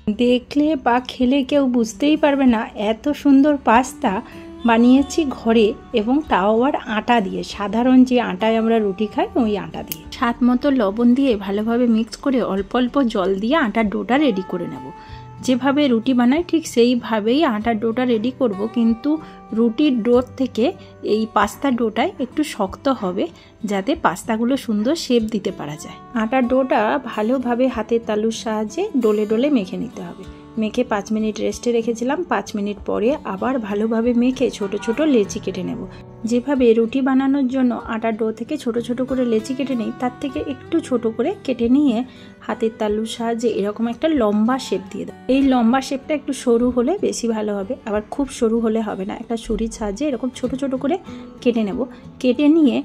দেখলে বা খেলে কেউ বুঝতেই পারবে না এত সুন্দর পাস্তা বানিয়েছি ঘরে, এবং তাও আবার আটা দিয়ে, সাধারণ যে আটায় আমরা রুটি খাই ওই আটা দিয়ে। স্বাদ মতো লবণ দিয়ে ভালোভাবে মিক্স করে অল্প অল্প জল দিয়ে আটার ডোটা রেডি করে নেব। যেভাবে রুটি বানাই ঠিক সেইভাবেই আটার ডোটা রেডি করব, কিন্তু রুটির ডোর থেকে এই পাস্তার ডোটায় একটু শক্ত হবে, যাতে পাস্তাগুলো সুন্দর শেপ দিতে পারা যায়। আটার ডোটা ভালোভাবে হাতের তালুর সাহায্যে ডলে ডলে মেখে নিতে হবে। মেখে 5 মিনিট রেস্টে রেখেছিলাম। 5 মিনিট পরে আবার ভালোভাবে মেখে ছোট ছোট লেচি কেটে নেব। যেভাবে রুটি বানানোর জন্য আটার ডো থেকে ছোট ছোট করে লেচি কেটে নিই, তার থেকে একটু ছোট করে কেটে নিয়ে হাতের তালুর সাহায্যে এরকম একটা লম্বা শেপ দিয়ে দেব। এই লম্বা শেপটা একটু সরু হলে বেশি ভালো হবে, আবার খুব সরু হলে হবে না। একটা ছুরির সাহায্যে এরকম ছোট ছোট করে কেটে নেব। কেটে নিয়ে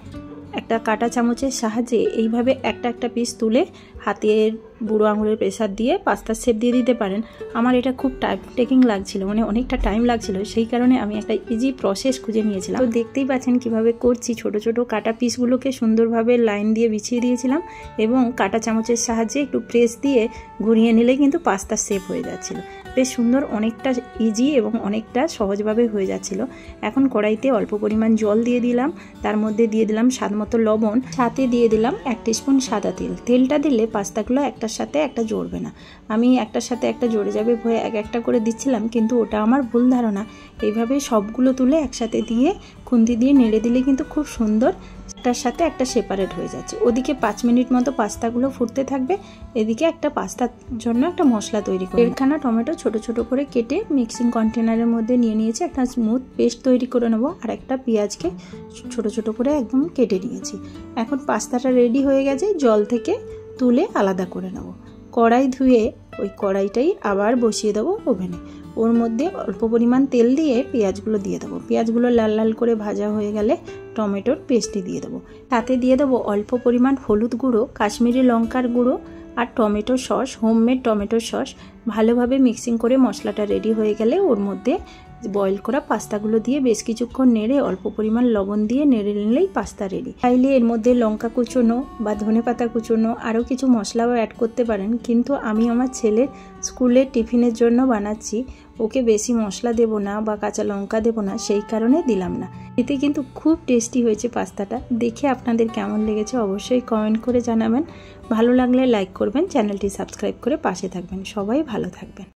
একটা কাঁটা চামচের সাহায্যে এইভাবে একটা একটা পিস তুলে হাতের বুড়ো আঙুলের প্রেসার দিয়ে পাস্তার শেপ দিয়ে দিতে পারেন। আমার এটা খুব টাইম টেকিং লাগছিল, মানে অনেকটা টাইম লাগছিল, সেই কারণে আমি একটা ইজি প্রসেস খুঁজে নিয়েছিলাম। তো দেখতেই পাচ্ছেন কিভাবে করছি। ছোট ছোট কাটা পিসগুলোকে সুন্দরভাবে লাইন দিয়ে বিছিয়ে দিয়েছিলাম এবং কাঁটা চামচের সাহায্যে একটু প্রেস দিয়ে ঘুরিয়ে নিলে কিন্তু পাস্তার শেপ হয়ে যাচ্ছিল। বেশ সুন্দর, অনেকটা ইজি এবং অনেকটা সহজভাবে হয়ে যাচ্ছিল। এখন কড়াইতে অল্প পরিমাণ জল দিয়ে দিলাম, তার মধ্যে দিয়ে দিলাম স্বাদ মতো লবণ, সাথে দিয়ে দিলাম 1 টিস্পুন সাদা তেল। তেলটা দিলে পাস্তাগুলো একটার সাথে একটা জড়বে না। আমি একটার সাথে একটা জড়ে যাবে ভয়ে এক একটা করে দিচ্ছিলাম, কিন্তু ওটা আমার ভুল ধারণা। এইভাবে সবগুলো তুলে একসাথে দিয়ে খুন্তি দিয়ে নেড়ে দিলে কিন্তু খুব সুন্দর একটার সাথে একটা সেপারেট হয়ে যাচ্ছে। ওদিকে 5 মিনিট মতো পাস্তাগুলো ফুটতে থাকবে, এদিকে একটা পাস্তার জন্য একটা মশলা তৈরি করে 1খানা টমেটো ছোট ছোট করে কেটে মিক্সিং কন্টেনারের মধ্যে নিয়ে নিয়েছি। একটা স্মুথ পেস্ট তৈরি করে নেবো, আর একটা পেঁয়াজকে ছোট ছোট করে একদম কেটে নিয়েছি। এখন পাস্তাটা রেডি হয়ে গেছে, জল থেকে তুলে আলাদা করে নেব। কড়াই ধুয়ে ওই কড়াইটাই আবার বসিয়ে দেবো ওভেনে। ওর মধ্যে অল্প পরিমাণ তেল দিয়ে পেঁয়াজগুলো দিয়ে দেবো। পেঁয়াজগুলো লাল লাল করে ভাজা হয়ে গেলে টমেটোর পেস্টটি দিয়ে দেবো। তাতে দিয়ে দেবো অল্প পরিমাণ হলুদ গুঁড়ো, কাশ্মীরি লঙ্কার গুঁড়ো আর tomato sauce, homemade tomato sauce. ভালোভাবে মিক্সিং করে মশলাটা রেডি হয়ে গেলে ওর মধ্যে বয়েল করা পাস্তাগুলো দিয়ে বেশ কিছুক্ষণ নেড়ে অল্প পরিমাণ লবণ দিয়ে নেড়ে নিলেই পাস্তা রেডি। চাইলে এর মধ্যে লঙ্কা কুচোনো বা ধনেপাতা কুচোনো আরও কিছু মশলাও অ্যাড করতে পারেন, কিন্তু আমি আমার ছেলের স্কুলের টিফিনের জন্য বানাচ্ছি, ওকে বেশি মশলা দেবো না বা কাঁচা লঙ্কা দেবো না, সেই কারণে দিলাম না। এতে কিন্তু খুব টেস্টি হয়েছে পাস্তাটা। দেখে আপনাদের কেমন লেগেছে অবশ্যই কমেন্ট করে জানাবেন। ভালো লাগলে লাইক করবেন, চ্যানেলটি সাবস্ক্রাইব করে পাশে থাকবেন। সবাই ভালো থাকবেন।